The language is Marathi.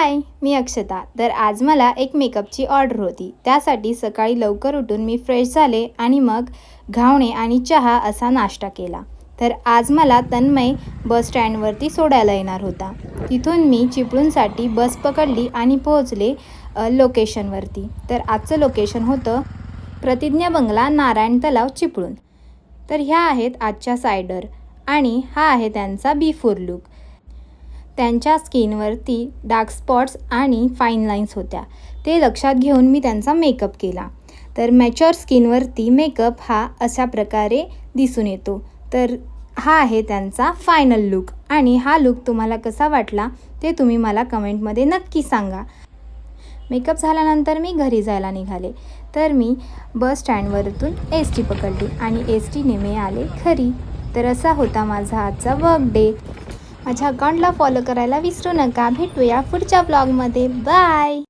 हाय, मी अक्षता. तर आज मला एक मेकअपची ऑर्डर होती. त्यासाठी सकाळी लवकर उठून मी फ्रेश झाले आणि मग घावणे आणि चहा असा नाश्ता केला. तर आज मला तन्मय बस स्टँडवरती सोडायला येणार होता. तिथून मी चिपळूणसाठी बस पकडली आणि पोहोचले लोकेशनवरती. तर आजचं लोकेशन होतं प्रतिज्ञा बंगला, नारायण तलाव, चिपळूण. तर ह्या आहेत आजच्या सायडर आणि हा आहे त्यांचा बिफोर लुक. त्यांच्या स्किनवरती डार्क स्पॉट्स आणि फाईन लाईन्स होत्या. ते लक्षात घेऊन मी त्यांचा मेकअप केला. तर मॅच्युअर स्किनवरती मेकअप हा अशा प्रकारे दिसून येतो. तर हा आहे त्यांचा फायनल लुक आणि हा लुक तुम्हाला कसा वाटला ते तुम्ही मला कमेंटमध्ये नक्की सांगा. मेकअप झाल्यानंतर मी घरी जायला निघाले. तर मी बस स्टँडवरतून एस टी पकडली आणि एस टीने मी आले घरी. तर असा होता माझा आजचा वर्क डे. माझ्या अकाउंटला फॉलो करायला विसरू नका. भेटूया पुढच्या ब्लॉगमध्ये. बाय.